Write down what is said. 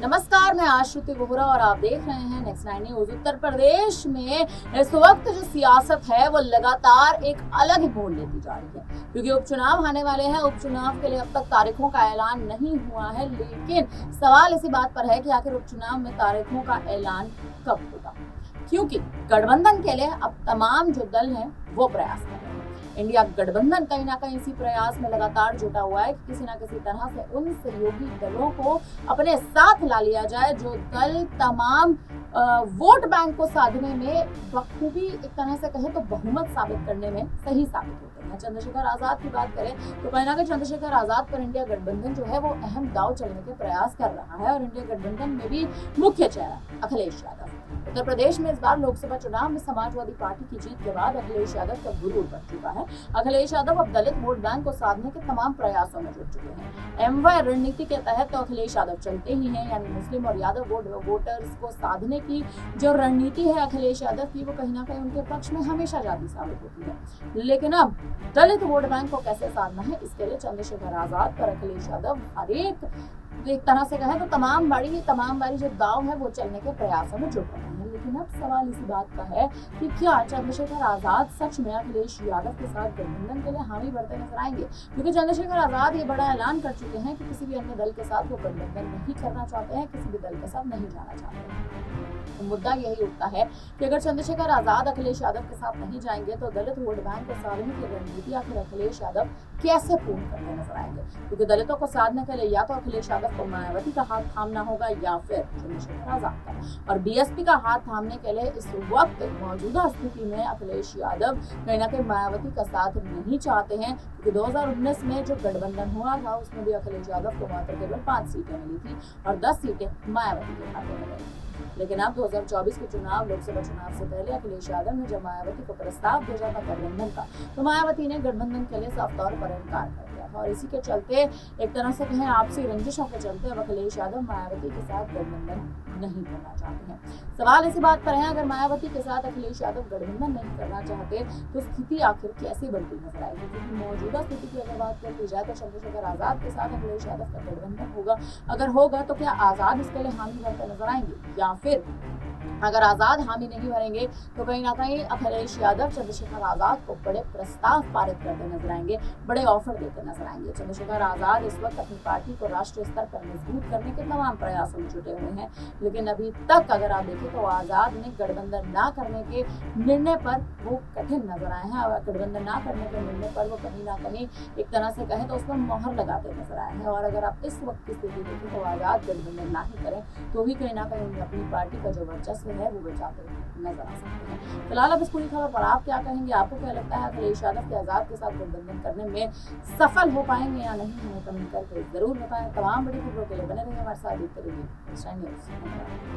नमस्कार, मैं आश्रुति वोहरा और आप देख रहे हैं नेक्स्ट 9 न्यूज। उत्तर प्रदेश में इस वक्त जो सियासत है वो लगातार एक अलग ही मोड़ लेती जा रही है, क्योंकि उपचुनाव आने वाले हैं। उपचुनाव के लिए अब तक तारीखों का ऐलान नहीं हुआ है, लेकिन सवाल इसी बात पर है कि आखिर उपचुनाव में तारीखों का ऐलान कब होगा, क्योंकि गठबंधन के लिए अब तमाम जो दल हैं वो प्रयास कर रहे हैं। इंडिया गठबंधन कहीं ना कहीं इसी प्रयास में लगातार जुटा हुआ है कि किसी ना किसी तरह से उन सहयोगी दलों को अपने साथ ला लिया जाए जो दल तमाम वोट बैंक को साधने में बखूबी, एक तरह से कहें तो बहुमत साबित करने में सही साबित होते हैं। चंद्रशेखर आजाद की बात करें तो कहीं ना कहीं चंद्रशेखर आजाद पर इंडिया गठबंधन जो है वो अहम दांव चलने के प्रयास कर रहा है, और इंडिया गठबंधन में भी मुख्य चेहरा अखिलेश यादव। उत्तर प्रदेश में इस बार लोकसभा चुनाव में समाजवादी पार्टी की जीत के बाद अखिलेश यादव का गुरूर बढ़ चुका है। अखिलेश यादव अब दलित वोट बैंक को साधने के तमाम प्रयासों में जुट चुके हैं। एमवाय रणनीति के तहत तो अखिलेश यादव चलते ही हैं, यानी मुस्लिम और यादव वोटर्स को साधने की जो रणनीति है अखिलेश यादव की, वो कहीं ना कहीं उनके पक्ष में हमेशा जाती साबित होती है। लेकिन अब दलित वोट बैंक को कैसे साधना है, इसके लिए चंद्रशेखर आजाद पर अखिलेश यादव हर एक तरह से कहें तो तमाम बारी जो दाव है वो चलने के प्रयासों में जुट रहे हैं। लेकिन अब सवाल इसी बात का है कि क्या चंद्रशेखर आजाद सच में अखिलेश यादव के साथ गठबंधन के लिए हामी भरते नजर आएंगे, क्योंकि चंद्रशेखर आजाद ये बड़ा ऐलान कर चुके हैं कि किसी भी अन्य दल के साथ वो गठबंधन नहीं करना चाहते हैं, किसी भी दल के साथ नहीं जाना चाहते हैं। तो मुद्दा यही उठता है कि अगर चंद्रशेखर आजाद अखिलेश यादव के साथ नहीं जाएंगे तो दलित वोट बैंक को साधने की रणनीति आखिर अखिलेश यादव कैसे पूर्ण करते नजर आएंगे, क्योंकि दलितों को साधने के लिए या तो अखिलेश यादव को मायावती का हाथ थामना होगा या फिर चंद्रशेखर आजाद का। और बीएसपी का हाथ थामने के लिए इस वक्त मौजूदा स्थिति में अखिलेश यादव कहीं ना कहीं मायावती का साथ नहीं चाहते हैं, क्योंकि 2019 में जो गठबंधन हुआ था उसमें भी अखिलेश यादव को मात्र केवल 5 सीटें मिली थी और 10 सीटें मायावती के खाते में गई। लेकिन अब 2024 के चुनाव, लोकसभा चुनाव से पहले अखिलेश यादव ने जब मायावती को प्रस्ताव भेजा था गठबंधन का, तो मायावती ने गठबंधन के लिए साफ तौर पर इनकार कर दिया था, और इसी के चलते एक तरह से कहें आपसी रंजिशों के चलते अब अखिलेश यादव मायावती के साथ गठबंधन नहीं करना चाहते हैं। सवाल इसी बात पर है, अगर मायावती के साथ अखिलेश यादव गठबंधन नहीं करना चाहते तो स्थिति आखिर कैसी बनती नजर आएगी, क्योंकि मौजूदा स्थिति की अगर बात कर ली जाए तो चंद्रशेखर आजाद के साथ अखिलेश यादव का गठबंधन होगा। अगर होगा तो क्या आजाद इसके लिए हामी भरते नजर आएंगे, या फिर अगर आजाद हामी नहीं भरेंगे तो कहीं ना कहीं अखिलेश यादव चंद्रशेखर आजाद को बड़े प्रस्ताव पारित करते नजर आएंगे, बड़े ऑफर देते नजर आएंगे। चंद्रशेखर आजाद इस वक्त अपनी पार्टी को राष्ट्रीय स्तर पर मजबूत करने के तमाम प्रयासों में जुटे हुए हैं, लेकिन अभी तक अगर आप देखें तो आजाद ने गठबंधन ना करने के निर्णय पर वो कठिन नजर आए हैं, और गठबंधन ना करने के निर्णय पर वो कहीं ना कहीं एक तरह से कहें तो उस पर मोहर लगाते नजर आए हैं। और अगर आप इस वक्त की स्थिति देखें तो आजाद गठबंधन ना ही करें तो भी कहीं ना कहीं अपनी पार्टी का जो वर्चस्व है वो बचाते नजर आ सकते हैं। फिलहाल अब इस पूरी खबर पर आप क्या कहेंगे, आपको क्या लगता है अखिलेश यादव के आजाद के साथ गठबंधन करने में सफल हो पाएंगे या नहीं, हमें कमेंट करके जरूर बताएं। तमाम बड़ी खबरों के लिए बने रहिए हमारे साथ, देखते रहिए नेक्स्ट 9 न्यूज।